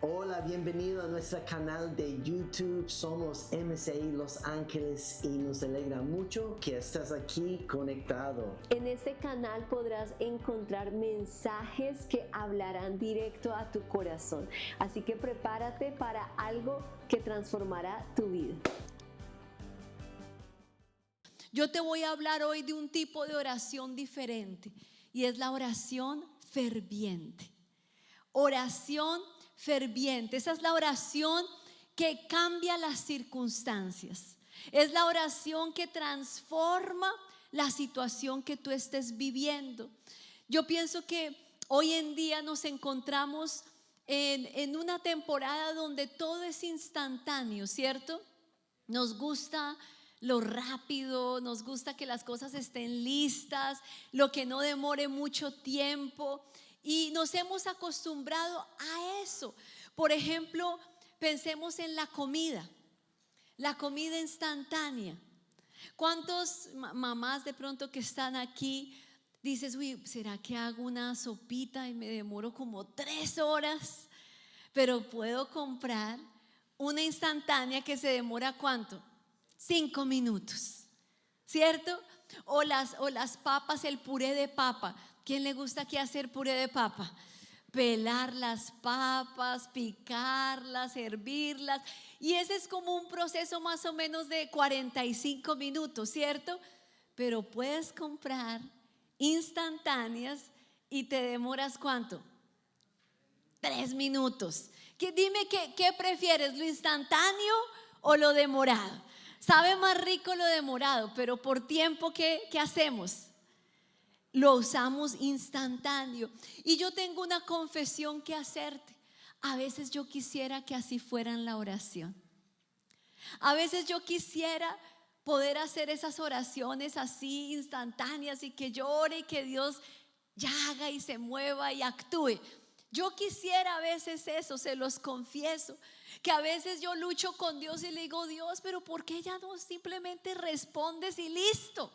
Hola, bienvenido a nuestro canal de YouTube. Somos MCI Los Ángeles y nos alegra mucho que estés aquí conectado. En este canal podrás encontrar mensajes que hablarán directo a tu corazón. Así que prepárate para algo que transformará tu vida. Yo te voy a hablar hoy de un tipo de oración diferente y es la oración ferviente. Oración ferviente, esa es la oración que cambia las circunstancias. Es la oración que transforma la situación que tú estés viviendo. Yo pienso que hoy en día nos encontramos en una temporada donde todo es instantáneo, ¿cierto? Nos gusta lo rápido, nos gusta que las cosas estén listas, lo que no demore mucho tiempo, y nos hemos acostumbrado a eso. Por ejemplo, pensemos en la comida instantánea. ¿Cuántos mamás de pronto que están aquí dices, uy, ¿será que hago una sopita y me demoro como 3 horas? Pero puedo comprar una instantánea que se demora ¿cuánto? 5 minutos, ¿cierto? O las papas, el puré de papa. ¿Quién le gusta aquí hacer puré de papa? Pelar las papas, picarlas, hervirlas. Y ese es como un proceso más o menos de 45 minutos, ¿cierto? Pero puedes comprar instantáneas y te demoras ¿cuánto? 3 minutos. Dime qué prefieres, lo instantáneo o lo demorado. Sabe más rico lo demorado, pero por tiempo ¿qué hacemos? Lo usamos instantáneo. Y yo tengo una confesión que hacerte. A veces yo quisiera que así fuera en la oración. A veces yo quisiera poder hacer esas oraciones así instantáneas y que yo ore y que Dios ya haga y se mueva y actúe. Yo quisiera a veces eso, se los confieso, que a veces yo lucho con Dios y le digo, Dios, pero ¿por qué ya no simplemente respondes y listo?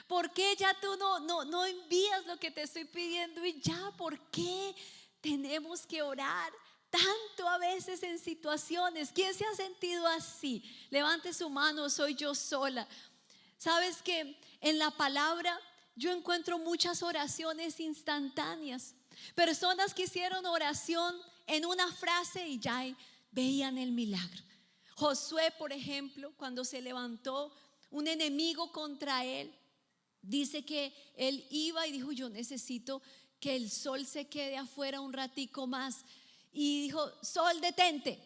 ¿Por qué ya tú no envías lo que te estoy pidiendo y ya? ¿Por qué tenemos que orar tanto a veces en situaciones? ¿Quién se ha sentido así? Levante su mano, soy yo sola. ¿Sabes que en la palabra yo encuentro muchas oraciones instantáneas? Personas que hicieron oración en una frase y ya veían el milagro. Josué, por ejemplo, cuando se levantó un enemigo contra él, dice que él iba y dijo, yo necesito que el sol se quede afuera un ratico más. Y dijo, sol, detente.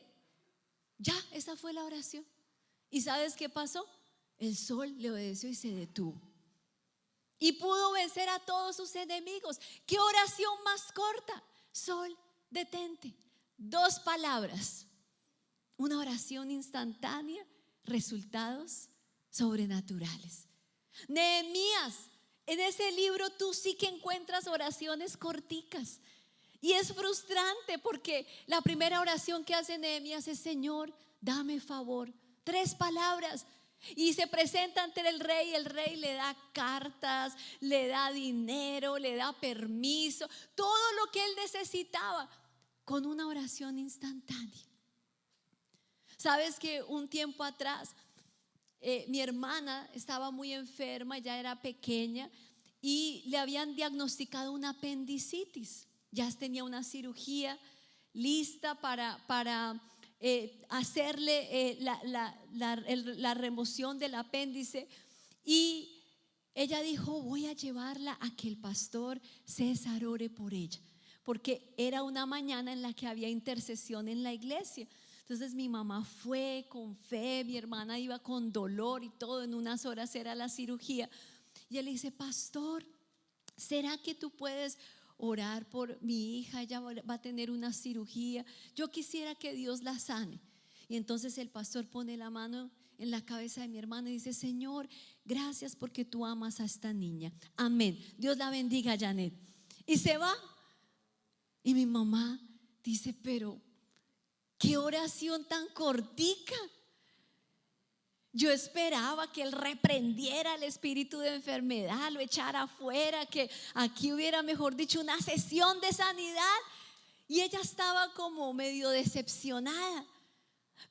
Ya, esa fue la oración. ¿Y sabes qué pasó? El sol le obedeció y se detuvo. Y pudo vencer a todos sus enemigos. ¿Qué oración más corta? Sol, detente. 2 palabras. Una oración instantánea, resultados sobrenaturales. Nehemías, en ese libro tú sí que encuentras oraciones corticas. Y es frustrante porque la primera oración que hace Nehemías es, Señor, dame favor. 3 palabras. Y se presenta ante el rey le da cartas, le da dinero, le da permiso, todo lo que él necesitaba con una oración instantánea. Sabes que un tiempo atrás mi hermana estaba muy enferma, ya era pequeña y le habían diagnosticado una apendicitis. Ya tenía una cirugía lista para hacerle la remoción del apéndice. Y ella dijo, voy a llevarla a que el pastor César ore por ella, porque era una mañana en la que había intercesión en la iglesia. Entonces mi mamá fue con fe, mi hermana iba con dolor y todo, en unas horas era la cirugía. Y él le dice, pastor, ¿será que tú puedes orar por mi hija? Ella va a tener una cirugía, yo quisiera que Dios la sane. Y entonces el pastor pone la mano en la cabeza de mi hermana y dice, Señor, gracias porque tú amas a esta niña, amén, Dios la bendiga, Janet. Y se va. Y mi mamá dice, pero qué oración tan cortica. Yo esperaba que él reprendiera el espíritu de enfermedad, lo echara afuera, que aquí hubiera, mejor dicho, una sesión de sanidad. Y ella estaba como medio decepcionada,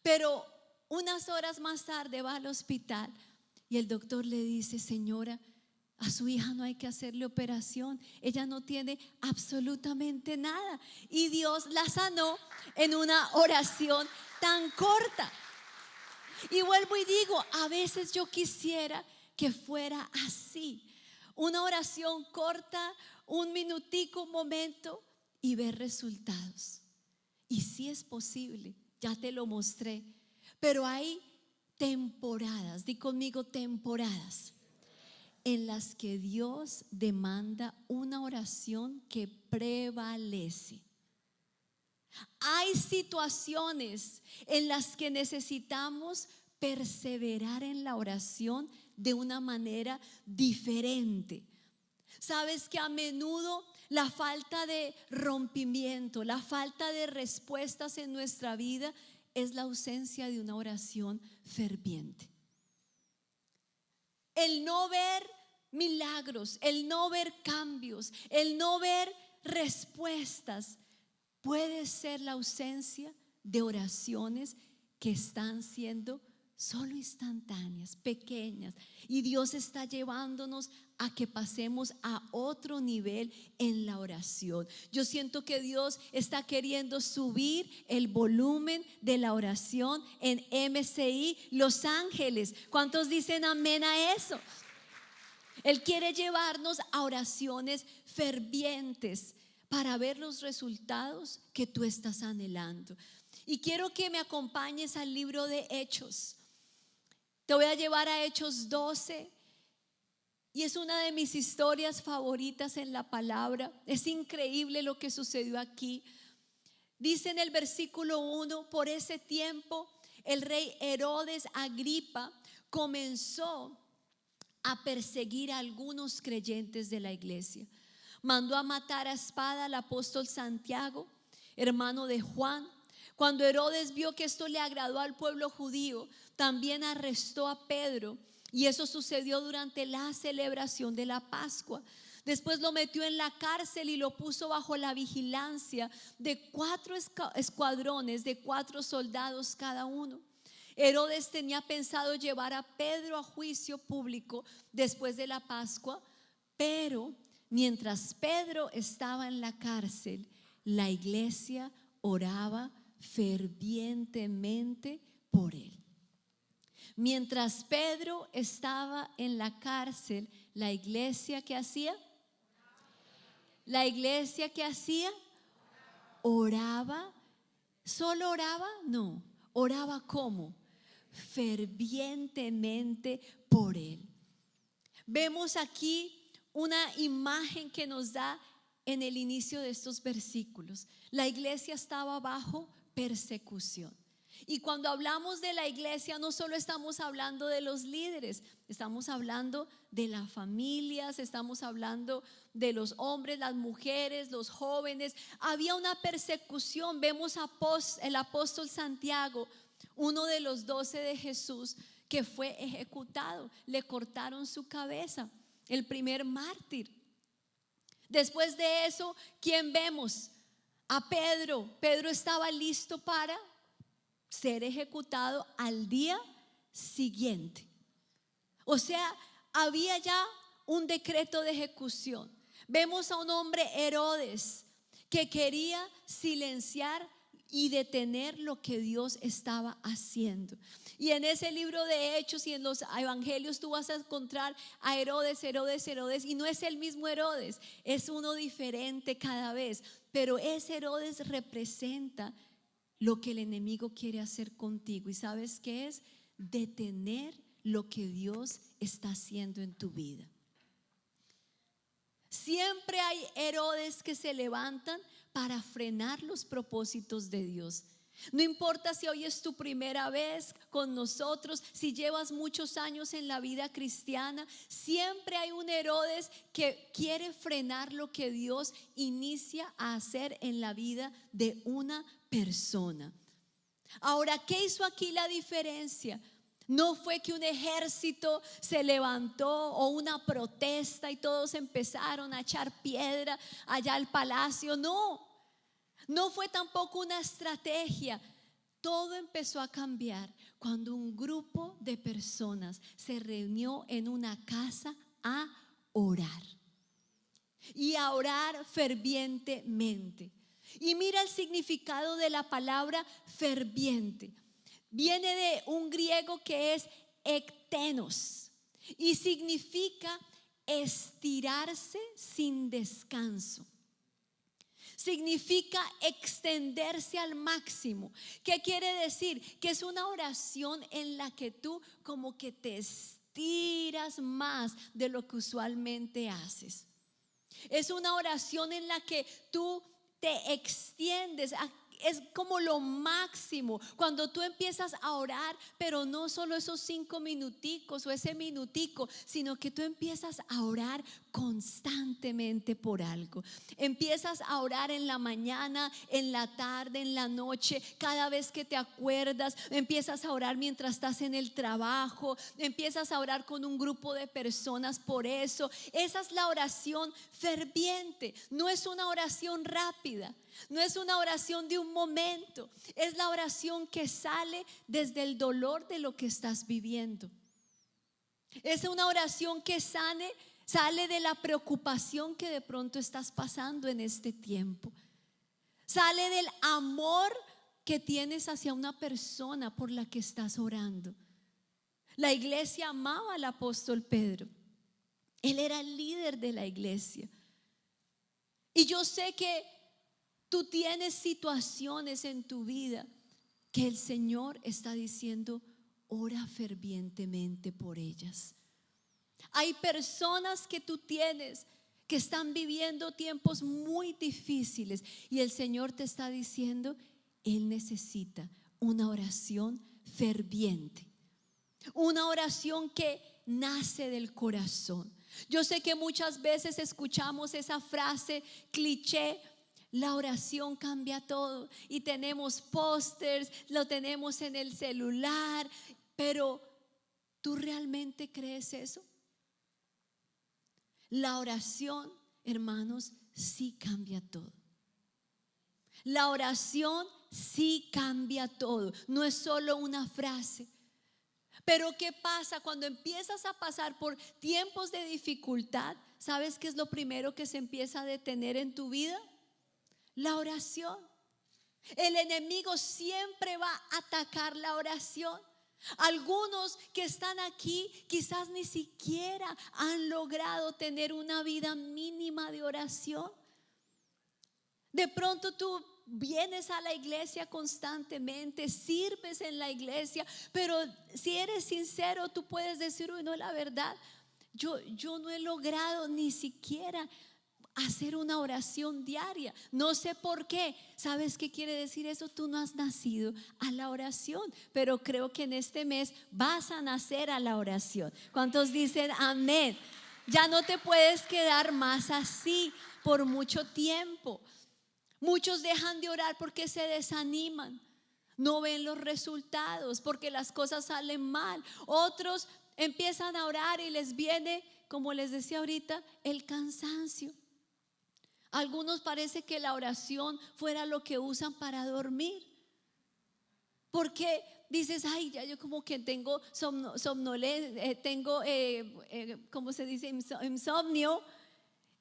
pero unas horas más tarde va al hospital y el doctor le dice: señora, a su hija no hay que hacerle operación, ella no tiene absolutamente nada. Y Dios la sanó en una oración tan corta. Y vuelvo y digo, a veces yo quisiera que fuera así, una oración corta, un minutico, un momento, y ver resultados. Y sí es posible, ya te lo mostré, pero hay temporadas, di conmigo, temporadas en las que Dios demanda una oración que prevalece. Hay situaciones en las que necesitamos perseverar en la oración de una manera diferente. Sabes que a menudo la falta de rompimiento, la falta de respuestas en nuestra vida es la ausencia de una oración ferviente. El no ver milagros, el no ver cambios, el no ver respuestas puede ser la ausencia de oraciones que están siendo solo instantáneas, pequeñas, y Dios está llevándonos a que pasemos a otro nivel en la oración. Yo siento que Dios está queriendo subir el volumen de la oración en MCI Los Ángeles. ¿Cuántos dicen amén a eso? Él quiere llevarnos a oraciones fervientes para ver los resultados que tú estás anhelando. Y quiero que me acompañes al libro de Hechos. Te voy a llevar a Hechos 12 y es una de mis historias favoritas en la palabra. Es increíble lo que sucedió aquí. Dice en el versículo 1: por ese tiempo el rey Herodes Agripa comenzó a perseguir a algunos creyentes de la iglesia. Mandó a matar a espada al apóstol Santiago, hermano de Juan. Cuando Herodes vio que esto le agradó al pueblo judío, también arrestó a Pedro, y eso sucedió durante la celebración de la Pascua. Después lo metió en la cárcel y lo puso bajo la vigilancia de 4 escuadrones de 4 soldados cada uno. Herodes tenía pensado llevar a Pedro a juicio público después de la Pascua, pero mientras Pedro estaba en la cárcel, la iglesia oraba fervientemente por él. Mientras Pedro estaba en la cárcel, la iglesia, ¿qué hacía? La iglesia, ¿qué hacía? Oraba. ¿Solo oraba? No. ¿Oraba cómo? Fervientemente por él. Vemos aquí una imagen que nos da en el inicio de estos versículos. La iglesia estaba bajo persecución. Y cuando hablamos de la iglesia, no solo estamos hablando de los líderes, estamos hablando de las familias, estamos hablando de los hombres, las mujeres, los jóvenes. Había una persecución. Vemos el apóstol Santiago, uno de los 12 de Jesús, que fue ejecutado. Le cortaron su cabeza, el primer mártir. Después de eso, ¿quién vemos? A Pedro. Pedro estaba listo para ser ejecutado al día siguiente. O sea, había ya un decreto de ejecución. Vemos a un hombre, Herodes, que quería silenciar y detener lo que Dios estaba haciendo. Y en ese libro de Hechos y en los evangelios tú vas a encontrar a Herodes, y no es el mismo Herodes, es uno diferente cada vez, pero ese Herodes representa lo que el enemigo quiere hacer contigo. ¿Y sabes qué es? Detener lo que Dios está haciendo en tu vida. Siempre hay Herodes que se levantan para frenar los propósitos de Dios. No importa si hoy es tu primera vez con nosotros, si llevas muchos años en la vida cristiana, siempre hay un Herodes que quiere frenar lo que Dios inicia a hacer en la vida de una persona. Ahora, ¿qué hizo aquí la diferencia? No fue que un ejército se levantó o una protesta y todos empezaron a echar piedra allá al palacio, no. No fue tampoco una estrategia. Todo empezó a cambiar cuando un grupo de personas se reunió en una casa a orar. Y a orar fervientemente. Y mira el significado de la palabra ferviente. Viene de un griego que es ektenos y significa estirarse sin descanso. Significa extenderse al máximo. ¿Qué quiere decir? Que es una oración en la que tú como que te estiras más de lo que usualmente haces. Es una oración en la que tú te extiendes. Es como lo máximo cuando tú empiezas a orar, pero no solo esos 5 minuticos o ese minutico, sino que tú empiezas a orar constantemente por algo. Empiezas a orar en la mañana, en la tarde, en la noche, cada vez que te acuerdas. Empiezas a orar mientras estás en el trabajo, empiezas a orar con un grupo de personas por eso. Esa es la oración ferviente. No es una oración rápida, no es una oración de un momento, es la oración que sale desde el dolor de lo que estás viviendo. Es una oración que sale de la preocupación que de pronto estás pasando en este tiempo. Sale del amor que tienes hacia una persona por la que estás orando. La iglesia amaba al apóstol Pedro. Él era el líder de la iglesia. Y yo sé que tú tienes situaciones en tu vida que el Señor está diciendo: ora fervientemente por ellas. Hay personas que tú tienes que están viviendo tiempos muy difíciles y el Señor te está diciendo: Él necesita una oración ferviente, una oración que nace del corazón. Yo sé que muchas veces escuchamos esa frase cliché: la oración cambia todo, y tenemos pósters, lo tenemos en el celular, pero ¿tú realmente crees eso? La oración, hermanos, sí cambia todo. La oración sí cambia todo, no es solo una frase. Pero ¿qué pasa cuando empiezas a pasar por tiempos de dificultad? ¿Sabes qué es lo primero que se empieza a detener en tu vida? La oración. El enemigo siempre va a atacar la oración. Algunos que están aquí quizás ni siquiera han logrado tener una vida mínima de oración. De pronto tú vienes a la iglesia constantemente, sirves en la iglesia, pero si eres sincero, tú puedes decir: uy, no, la verdad, yo no he logrado ni siquiera hacer una oración diaria. No sé por qué. ¿Sabes qué quiere decir eso? Tú no has nacido a la oración, pero creo que en este mes vas a nacer a la oración. ¿Cuántos dicen amén? Ya no te puedes quedar más así por mucho tiempo. Muchos dejan de orar porque se desaniman, no ven los resultados, porque las cosas salen mal. Otros empiezan a orar y les viene, como les decía ahorita, el cansancio. Algunos parece que la oración fuera lo que usan para dormir, porque dices: ay, ya yo como que tengo somnolencia, tengo ¿cómo se dice? Insomnio,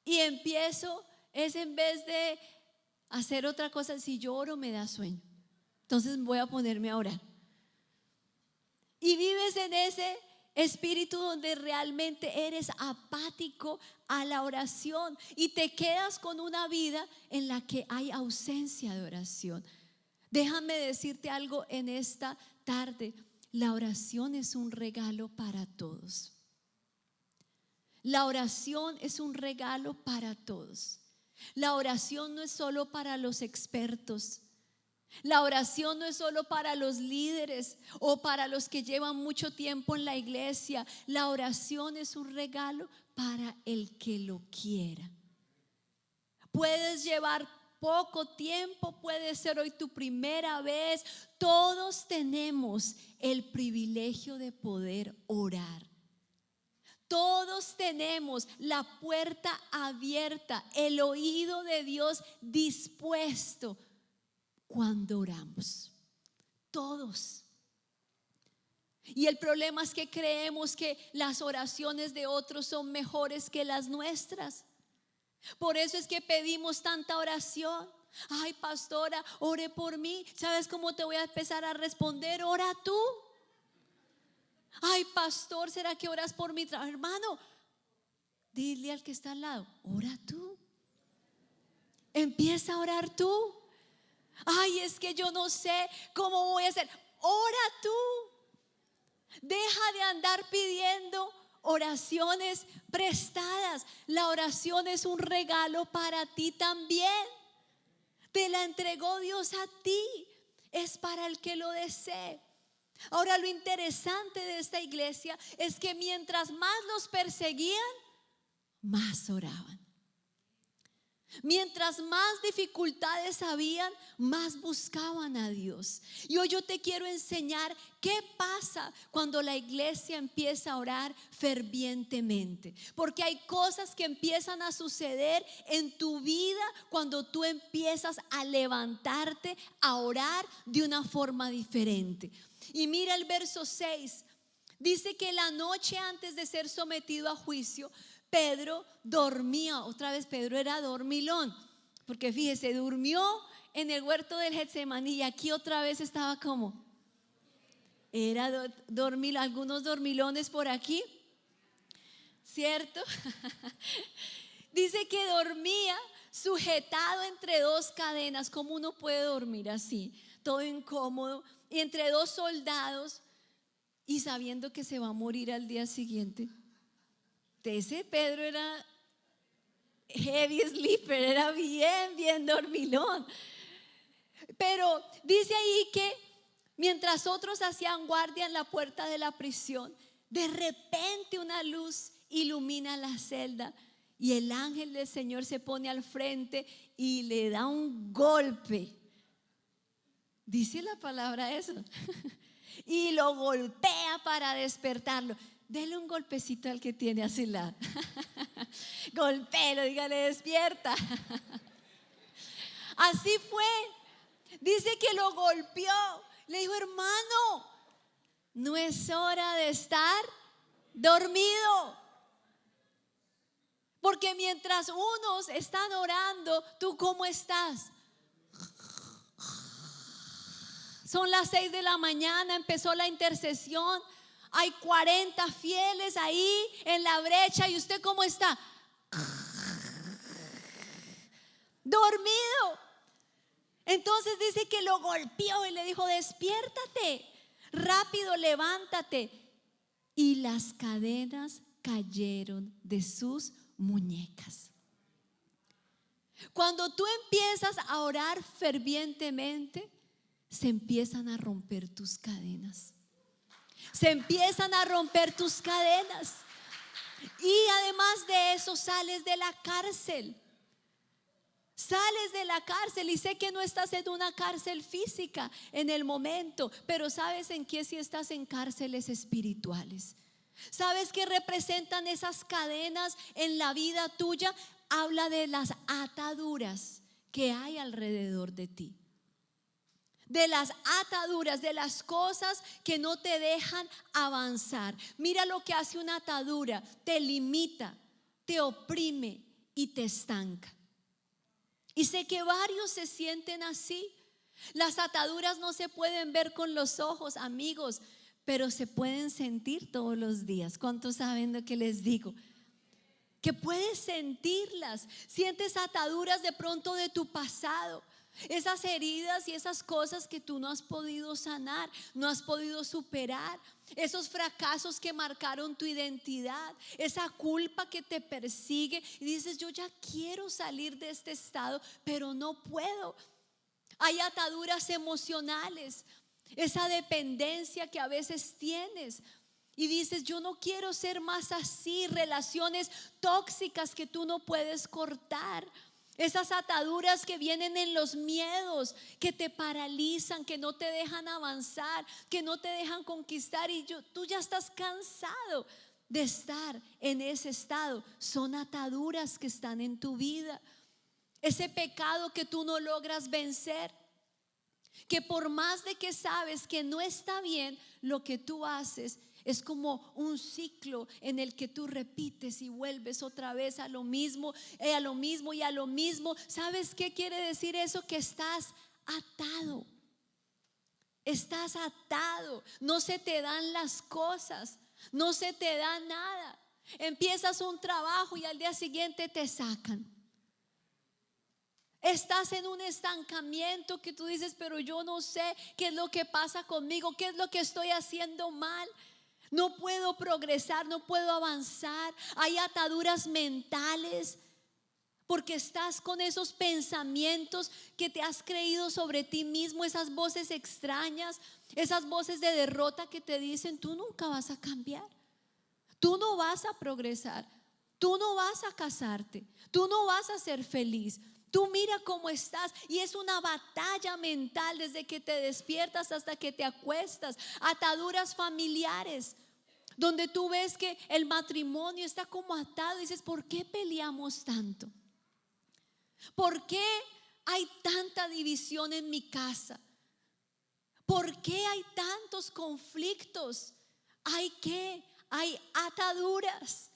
y empiezo, es en vez de hacer otra cosa, si yo oro me da sueño, entonces voy a ponerme a orar. Y vives en ese espíritu donde realmente eres apático a la oración y te quedas con una vida en la que hay ausencia de oración. Déjame decirte algo en esta tarde: la oración es un regalo para todos. La oración es un regalo para todos. La oración no es solo para los expertos. La oración no es solo para los líderes o para los que llevan mucho tiempo en la iglesia. La oración es un regalo para el que lo quiera. Puedes llevar poco tiempo, puede ser hoy tu primera vez. Todos tenemos el privilegio de poder orar. Todos tenemos la puerta abierta, el oído de Dios dispuesto cuando oramos. Todos. Y el problema es que creemos que las oraciones de otros son mejores que las nuestras. Por eso es que pedimos tanta oración. Ay, pastora, ore por mí. ¿Sabes cómo te voy a empezar a responder? Ora tú. Ay, pastor, ¿será que oras por mi trabajo? Hermano, dile al que está al lado, ora tú. Empieza a orar tú. Ay, es que yo no sé cómo voy a hacer. Ora tú. Deja de andar pidiendo oraciones prestadas. La oración es un regalo para ti también. Te la entregó Dios a ti. Es para el que lo desee. Ahora, lo interesante de esta iglesia es que mientras más los perseguían, más oraban. Mientras más dificultades habían, más buscaban a Dios. Y hoy yo te quiero enseñar qué pasa cuando la iglesia empieza a orar fervientemente. Porque hay cosas que empiezan a suceder en tu vida cuando tú empiezas a levantarte, a orar de una forma diferente. Y mira el verso 6. Dice que la noche antes de ser sometido a juicio, Pedro dormía. Otra vez Pedro era dormilón, porque fíjese, durmió en el huerto del Getsemaní y aquí otra vez estaba como era dormilón. Algunos dormilones por aquí, ¿cierto? Dice que dormía sujetado entre dos cadenas. ¿Cómo uno puede dormir así? Todo incómodo, y entre dos soldados, y sabiendo que se va a morir al día siguiente. Ese Pedro era heavy sleeper, era bien dormilón. Pero dice ahí que mientras otros hacían guardia en la puerta de la prisión, de repente una luz ilumina la celda y el ángel del Señor se pone al frente y le da un golpe. Dice la palabra eso. Y lo golpea para despertarlo. Dele un golpecito al que tiene a su lado. Golpéelo, dígale, despierta. Así fue. Dice que lo golpeó. Le dijo, hermano, no es hora de estar dormido. Porque mientras unos están orando, ¿tú cómo estás? Son las 6 de la mañana, empezó la intercesión. Hay 40 fieles ahí en la brecha. ¿Y usted cómo está? Dormido. Entonces dice que lo golpeó y le dijo, despiértate, rápido, levántate. Y las cadenas cayeron de sus muñecas. Cuando tú empiezas a orar fervientemente, se empiezan a romper tus cadenas. Se empiezan a romper tus cadenas. Y además de eso, sales de la cárcel. Sales de la cárcel, y sé que no estás en una cárcel física en el momento, pero ¿sabes en qué? Si estás en cárceles espirituales. ¿Sabes qué representan esas cadenas en la vida tuya? Habla de las ataduras que hay alrededor de ti. De las ataduras, de las cosas que no te dejan avanzar. Mira lo que hace una atadura: te limita, te oprime y te estanca. Y sé que varios se sienten así. Las ataduras no se pueden ver con los ojos, amigos, pero se pueden sentir todos los días. ¿Cuántos saben lo que les digo? Que puedes sentirlas. Sientes ataduras de pronto de tu pasado. Esas heridas y esas cosas que tú no has podido sanar, no has podido superar. Esos fracasos que marcaron tu identidad, esa culpa que te persigue y dices, yo ya quiero salir de este estado, pero no puedo. Hay ataduras emocionales, esa dependencia que a veces tienes y dices, yo no quiero ser más así. Relaciones tóxicas que tú no puedes cortar. Esas ataduras que vienen en los miedos, que te paralizan, que no te dejan avanzar, que no te dejan conquistar, y tú ya estás cansado de estar en ese estado. Son ataduras que están en tu vida. Ese pecado que tú no logras vencer, Que por más de que sabes que no está bien lo que tú haces, es como un ciclo en el que tú repites y vuelves otra vez a lo mismo, a lo mismo y a lo mismo. ¿Sabes qué quiere decir eso? Que estás atado. Estás atado. No se te dan las cosas, no se te da nada. Empiezas un trabajo y al día siguiente te sacan. Estás en un estancamiento que tú dices, pero yo no sé qué es lo que pasa conmigo, qué es lo que estoy haciendo mal. No puedo progresar, no puedo avanzar. Hay ataduras mentales porque estás con esos pensamientos que te has creído sobre ti mismo, esas voces extrañas, esas voces de derrota que te dicen, tú nunca vas a cambiar, tú no vas a progresar, tú no vas a casarte, tú no vas a ser feliz. Tú mira cómo estás, y es una batalla mental desde que te despiertas hasta que te acuestas. Ataduras familiares, donde tú ves que el matrimonio está como atado y dices, ¿por qué peleamos tanto? ¿Por qué hay tanta división en mi casa? ¿Por qué hay tantos conflictos? Hay ataduras.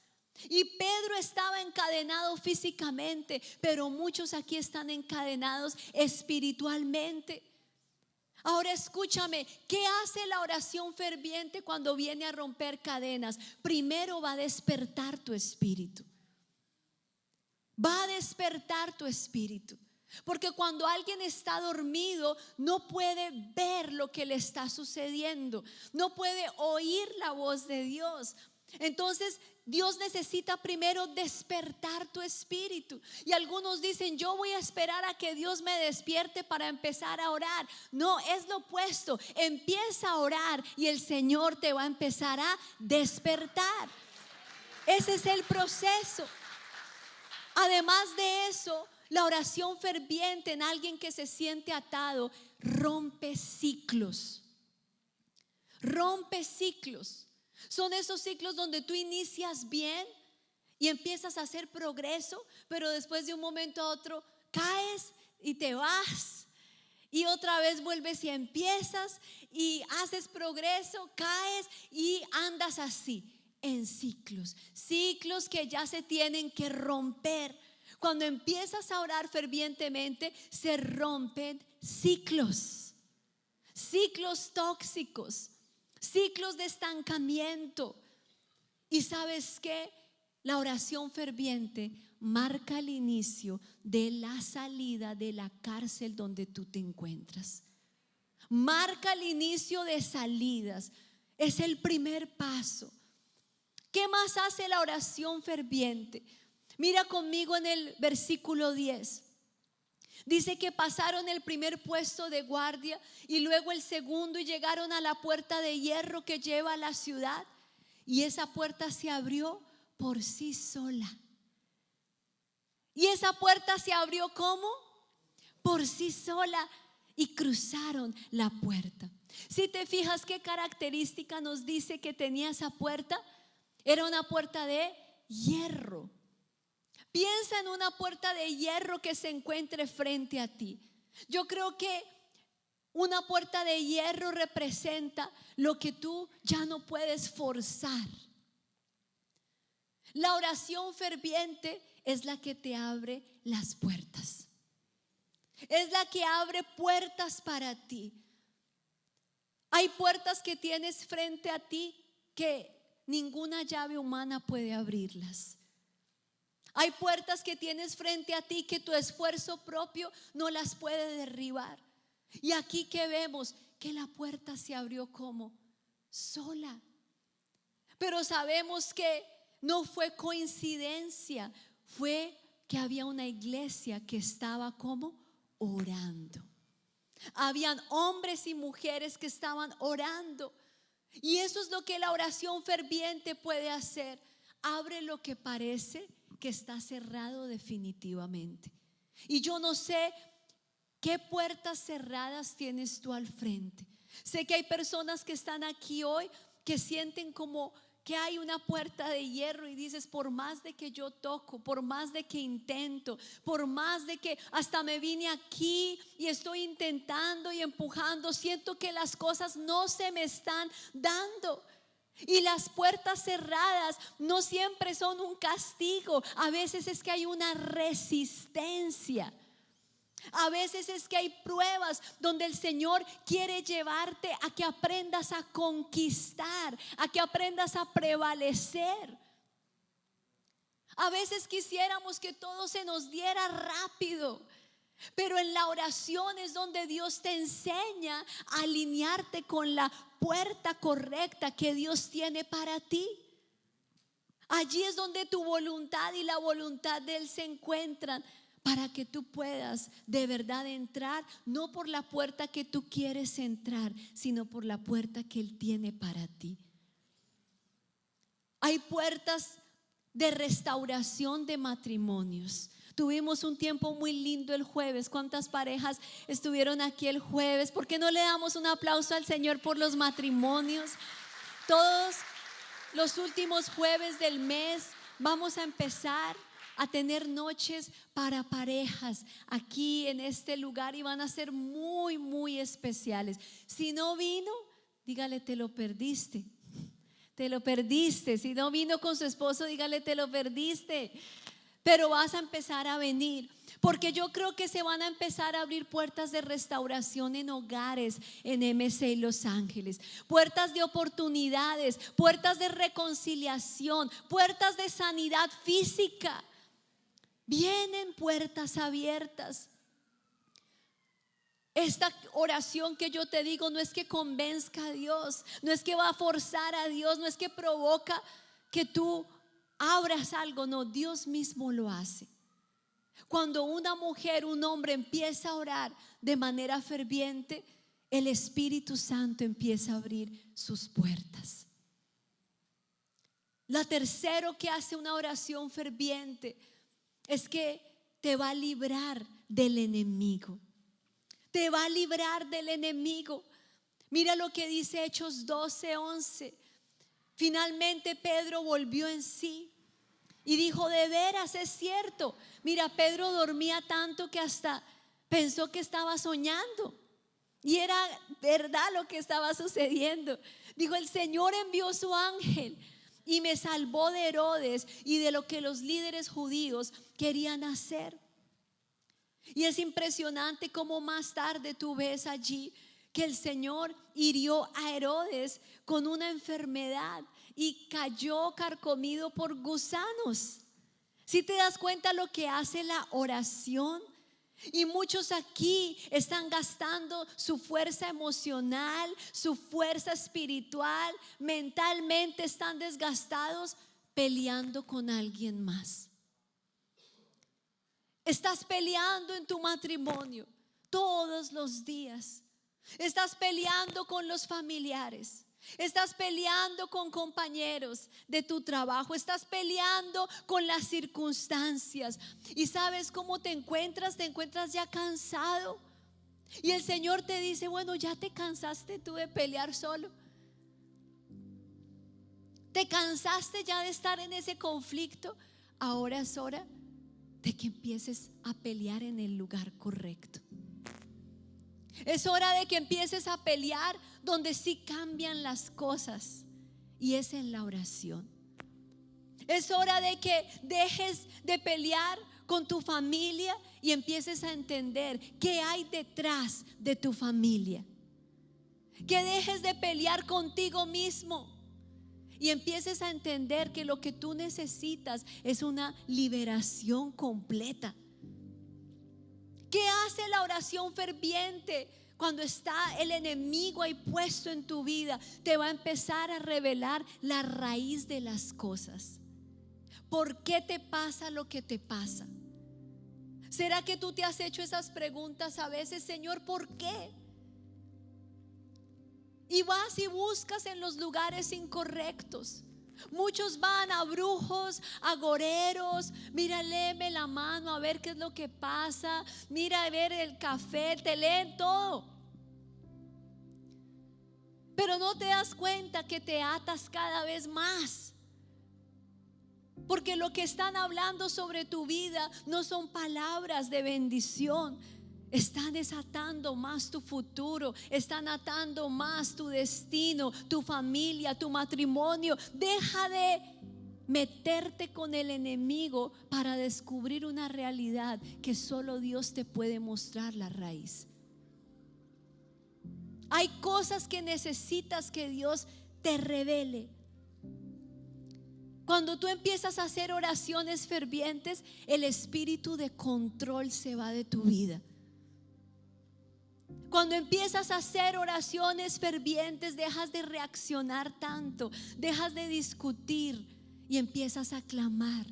Y Pedro estaba encadenado físicamente, pero muchos aquí están encadenados espiritualmente. Ahora escúchame, ¿qué hace la oración ferviente cuando viene a romper cadenas? Primero va a despertar tu espíritu. Va a despertar tu espíritu. Porque cuando alguien está dormido, no puede ver lo que le está sucediendo, no puede oír la voz de Dios. Entonces Dios necesita primero despertar tu espíritu. Y algunos dicen, yo voy a esperar a que Dios me despierte para empezar a orar. No, es lo opuesto. Empieza a orar y el Señor te va a empezar a despertar. Ese es el proceso. Además de eso, la oración ferviente en alguien que se siente atado rompe ciclos. Rompe ciclos. Son esos ciclos donde tú inicias bien y empiezas a hacer progreso, pero después de un momento a otro caes y te vas, y otra vez vuelves y empiezas y haces progreso, caes y andas así en ciclos, ciclos que ya se tienen que romper. Cuando empiezas a orar fervientemente, se rompen ciclos, ciclos tóxicos, ciclos de estancamiento. Y ¿sabes qué? La oración ferviente marca el inicio de la salida de la cárcel donde tú te encuentras. Marca el inicio de salidas. Es el primer paso. ¿Qué más hace la oración ferviente? Mira conmigo en el versículo 10. Dice que pasaron el primer puesto de guardia y luego el segundo y llegaron a la puerta de hierro que lleva a la ciudad, y esa puerta se abrió por sí sola. Y esa puerta se abrió ¿cómo? Por sí sola, y cruzaron la puerta. Si te fijas, ¿qué característica nos dice que tenía esa puerta? Era una puerta de hierro. Piensa en una puerta de hierro que se encuentre frente a ti. Yo creo que una puerta de hierro representa lo que tú ya no puedes forzar. La oración ferviente es la que te abre las puertas. Es la que abre puertas para ti. Hay puertas que tienes frente a ti que ninguna llave humana puede abrirlas. Hay puertas que tienes frente a ti que tu esfuerzo propio no las puede derribar. Y aquí que vemos que la puerta se abrió como sola. Pero sabemos que no fue coincidencia, fue que había una iglesia que estaba como orando. Habían hombres y mujeres que estaban orando. Y eso es lo que la oración ferviente puede hacer. Abre lo que parece que está cerrado definitivamente. Y yo no sé qué puertas cerradas tienes tú al frente. Sé que hay personas que están aquí hoy que sienten como que hay una puerta de hierro y dices, por más de que yo toco, por más de que intento, por más de que hasta me vine aquí y estoy intentando y empujando, siento que las cosas no se me están dando? Y las puertas cerradas no siempre son un castigo, a veces es que hay una resistencia. A veces es que hay pruebas donde el Señor quiere llevarte a que aprendas a conquistar, a que aprendas a prevalecer. A veces quisiéramos que todo se nos diera rápido, pero en la oración es donde Dios te enseña a alinearte con la puerta correcta que Dios tiene para ti. Allí es donde tu voluntad y la voluntad de Él se encuentran, para que tú puedas de verdad entrar, no por la puerta que tú quieres entrar, sino por la puerta que Él tiene para ti. Hay puertas de restauración de matrimonios. Tuvimos un tiempo muy lindo el jueves. ¿Cuántas parejas estuvieron aquí el jueves? ¿Por qué no le damos un aplauso al Señor por los matrimonios? Todos los últimos jueves del mes vamos a empezar a tener noches para parejas aquí en este lugar y van a ser muy, muy especiales. Si no vino, dígale, te lo perdiste. Te lo perdiste. Si no vino con su esposo, dígale, te lo perdiste. Pero vas a empezar a venir, porque yo creo que se van a empezar a abrir puertas de restauración en hogares en MC Los Ángeles, puertas de oportunidades, puertas de reconciliación, puertas de sanidad física. Vienen puertas abiertas. Esta oración que yo te digo no es que convenzca a Dios, no es que va a forzar a Dios, no es que provoca que tú abras algo, no, Dios mismo lo hace. Cuando una mujer, un hombre empieza a orar de manera ferviente, el Espíritu Santo empieza a abrir sus puertas. La tercero que hace una oración ferviente es que te va a librar del enemigo. Te va a librar del enemigo. Mira lo que dice Hechos 12:11. Finalmente Pedro volvió en sí y dijo, de veras es cierto. Mira, Pedro dormía tanto que hasta pensó que estaba soñando. Y era verdad lo que estaba sucediendo. Dijo, el Señor envió su ángel y me salvó de Herodes y de lo que los líderes judíos querían hacer. Y es impresionante cómo más tarde tú ves allí que el Señor hirió a Herodes con una enfermedad y cayó carcomido por gusanos. Si te das cuenta lo que hace la oración. Y muchos aquí están gastando su fuerza emocional, su fuerza espiritual, mentalmente están desgastados peleando con alguien más. Estás peleando en tu matrimonio todos los días. Estás peleando con los familiares. Estás peleando con compañeros de tu trabajo. Estás peleando con las circunstancias. ¿Y sabes cómo te encuentras? Te encuentras ya cansado. Y el Señor te dice, bueno, ya te cansaste tú de pelear solo. Te cansaste ya de estar en ese conflicto. Ahora es hora de que empieces a pelear en el lugar correcto. Es hora de que empieces a pelear donde sí cambian las cosas, y es en la oración. Es hora de que dejes de pelear con tu familia y empieces a entender qué hay detrás de tu familia. Que dejes de pelear contigo mismo y empieces a entender que lo que tú necesitas es una liberación completa. ¿Qué hace la oración ferviente? Cuando está el enemigo ahí puesto en tu vida, te va a empezar a revelar la raíz de las cosas. ¿Por qué te pasa lo que te pasa? ¿Será que tú te has hecho esas preguntas a veces? Señor, ¿por qué? Y vas y buscas en los lugares incorrectos. Muchos van a brujos, agoreros. Mira, léeme la mano a ver qué es lo que pasa. Mira, a ver el café, te leen todo. pero no te das cuenta que te atas cada vez más. Porque lo que están hablando sobre tu vida no son palabras de bendición. Están desatando más tu futuro, están atando más tu destino, tu familia, tu matrimonio. Deja de meterte con el enemigo para descubrir una realidad que solo Dios te puede mostrar la raíz. Hay cosas que necesitas que Dios te revele. Cuando tú empiezas a hacer oraciones fervientes, el espíritu de control se va de tu vida. Cuando empiezas a hacer oraciones fervientes, dejas de reaccionar tanto, dejas de discutir y empiezas a clamar.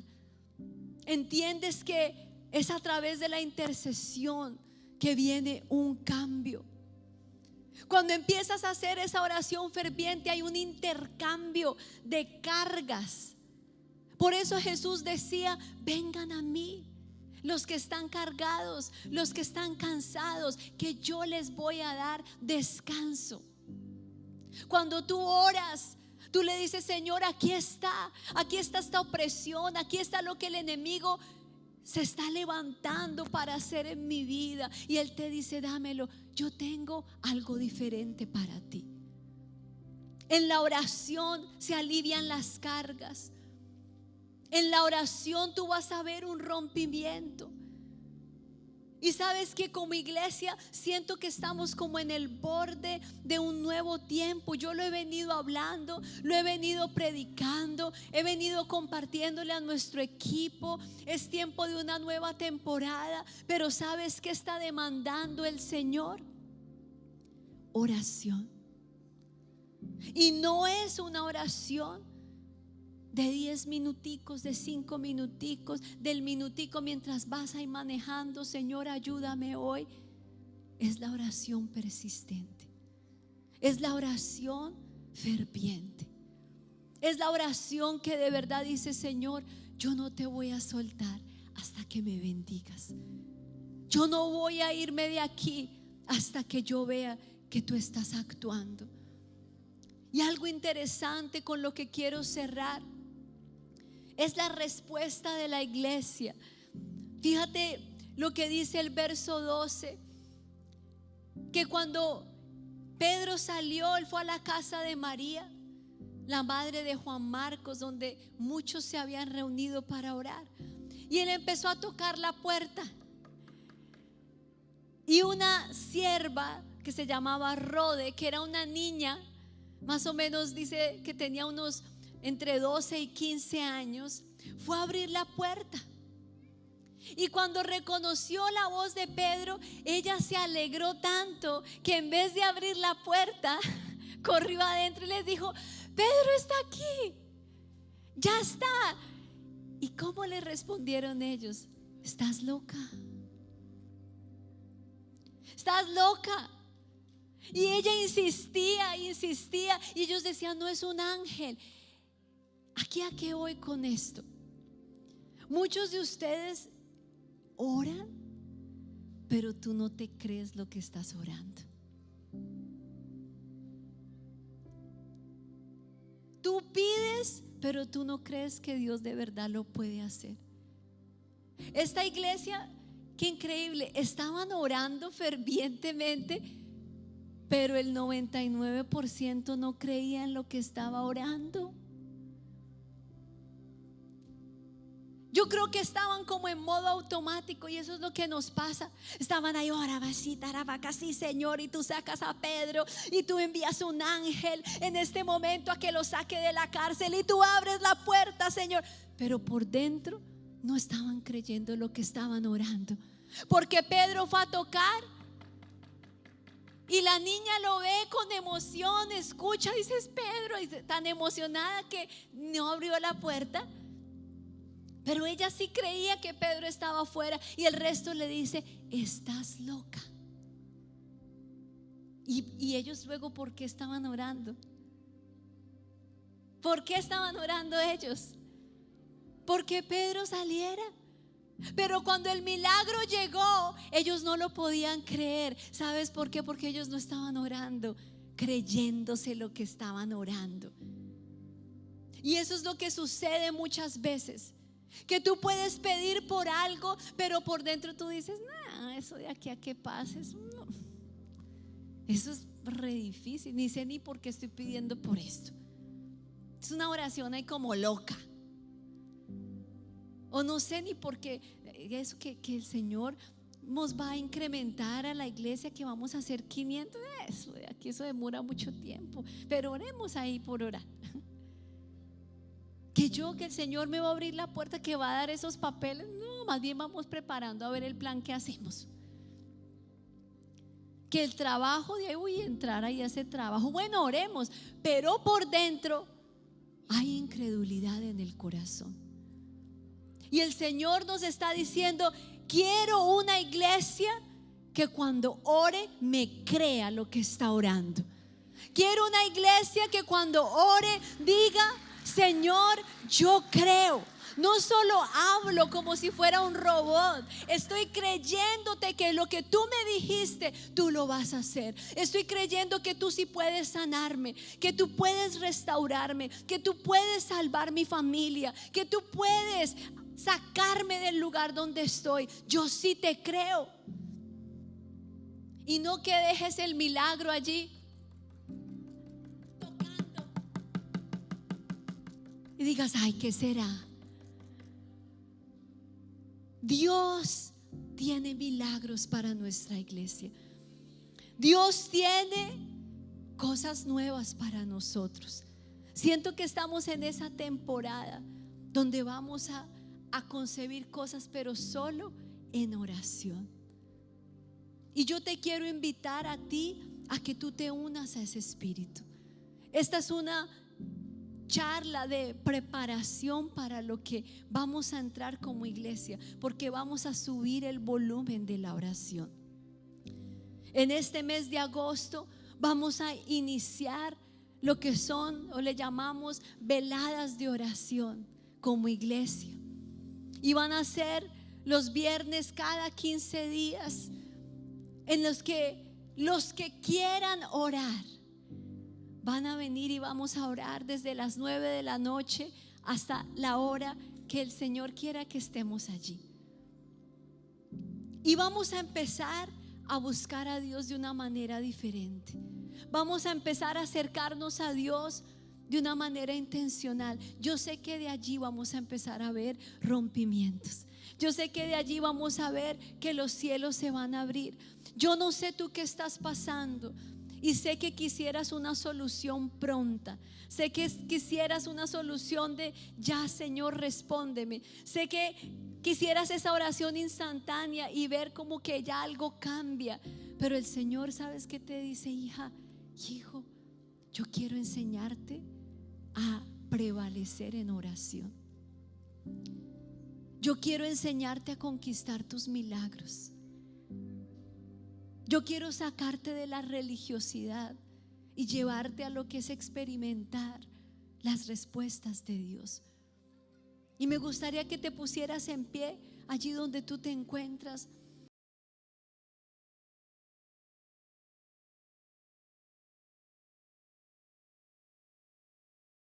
Entiendes que es a través de la intercesión que viene un cambio. Cuando empiezas a hacer esa oración ferviente, hay un intercambio de cargas. Por eso Jesús decía: vengan a mí los que están cargados, los que están cansados, que yo les voy a dar descanso. Cuando tú oras, tú le dices: Señor, aquí está esta opresión, aquí está lo que el enemigo se está levantando para hacer en mi vida. Y Él te dice: dámelo, yo tengo algo diferente para ti. En la oración se alivian las cargas. En la oración tú vas a ver un rompimiento. Y sabes que como iglesia siento que estamos como en el borde de un nuevo tiempo. Yo lo he venido hablando, lo he venido predicando, he venido compartiéndole a nuestro equipo. Es tiempo de una nueva temporada. Pero ¿sabes qué está demandando el Señor? Oración. Y no es una oración de 10 minuticos, de 5 minuticos, del minutico mientras vas ahí manejando. Señor, ayúdame hoy. Es la oración persistente. Es la oración ferviente. Es la oración que de verdad dice: Señor, yo no te voy a soltar hasta que me bendigas. Yo no voy a irme de aquí hasta que yo vea que tú estás actuando. Y algo interesante con lo que quiero cerrar es la respuesta de la iglesia. Fíjate lo que dice el verso 12, que cuando Pedro salió, él fue a la casa de María, la madre de Juan Marcos, donde muchos se habían reunido para orar. Y él empezó a tocar la puerta. Y una sierva que se llamaba Rode, que era una niña, más o menos dice que tenía unos entre 12 y 15 años, fue a abrir la puerta. Y cuando reconoció la voz de Pedro, ella se alegró tanto que en vez de abrir la puerta, corrió adentro y les dijo: Pedro está aquí, ya está. ¿Y cómo le respondieron ellos? ¿Estás loca? ¿Estás loca? Y ella insistía, y ellos decían: no es un ángel. ¿Aquí a qué voy con esto? Muchos de ustedes oran, pero tú no te crees lo que estás orando. Tú pides, pero tú no crees que Dios de verdad lo puede hacer. Esta iglesia, qué increíble, estaban orando fervientemente, pero el 99% no creía en lo que estaba orando. Yo creo que estaban como en modo automático, y eso es lo que nos pasa. Estaban ahí: ahora vasita, sí, Señor, y tú sacas a Pedro y tú envías un ángel en este momento a que lo saque de la cárcel y tú abres la puerta, Señor. Pero por dentro no estaban creyendo lo que estaban orando, porque Pedro fue a tocar y la niña lo ve con emoción, escucha, dices Pedro, y tan emocionada que no abrió la puerta. Pero ella sí creía que Pedro estaba afuera, y el resto le dice: estás loca. Y ellos luego, ¿por qué estaban orando? ¿Por qué estaban orando ellos? Porque Pedro saliera. Pero cuando el milagro llegó, ellos no lo podían creer. ¿Sabes por qué? Porque ellos no estaban orando creyéndose lo que estaban orando. Y eso es lo que sucede muchas veces, que tú puedes pedir por algo, pero por dentro tú dices, nah, eso de aquí a que pase, eso es re difícil, ni sé ni por qué estoy pidiendo por esto. Es una oración ahí como loca. O no sé ni por qué, eso que el Señor nos va a incrementar a la iglesia, que vamos a hacer 500, eso de aquí, eso demora mucho tiempo, pero oremos ahí por orar. Que el Señor me va a abrir la puerta, que va a dar esos papeles. No, más bien vamos preparando a ver el plan que hacemos. Que el trabajo de ahí, voy a entrar ahí a ese trabajo. Bueno, oremos, pero por dentro hay incredulidad en el corazón. Y el Señor nos está diciendo: quiero una iglesia que cuando ore me crea lo que está orando. Quiero una iglesia que cuando ore diga: Señor, yo creo. No solo hablo como si fuera un robot. Estoy creyéndote que lo que tú me dijiste, tú lo vas a hacer. Estoy creyendo que tú sí puedes sanarme, que tú puedes restaurarme, que tú puedes salvar mi familia, que tú puedes sacarme del lugar donde estoy. Yo sí te creo. Y no que dejes el milagro allí tocando y digas: ay, ¿qué será? Dios tiene milagros para nuestra iglesia. Dios tiene cosas nuevas para nosotros. Siento que estamos en esa temporada donde vamos a concebir cosas, pero solo en oración. Y yo te quiero invitar a ti a que tú te unas a ese espíritu. Esta es una charla de preparación para lo que vamos a entrar como iglesia, porque vamos a subir el volumen de la oración. En este mes de agosto vamos a iniciar lo que son, o le llamamos, veladas de oración como iglesia. Y van a ser los viernes cada 15 días, en los que quieran orar van a venir, y vamos a orar desde las 9 de la noche hasta la hora que el Señor quiera que estemos allí. Y vamos a empezar a buscar a Dios de una manera diferente. Vamos a empezar a acercarnos a Dios de una manera intencional. Yo sé que de allí vamos a empezar a ver rompimientos. Yo sé que de allí vamos a ver que los cielos se van a abrir. Yo no sé tú qué estás pasando, y sé que quisieras una solución pronta. Sé que quisieras una solución de ya, Señor, respóndeme. Sé que quisieras esa oración instantánea y ver como que ya algo cambia. Pero el Señor, ¿sabes qué te dice? Hija, hijo, yo quiero enseñarte a prevalecer en oración. Yo quiero enseñarte a conquistar tus milagros. Yo quiero sacarte de la religiosidad y llevarte a lo que es experimentar las respuestas de Dios. Y me gustaría que te pusieras en pie allí donde tú te encuentras.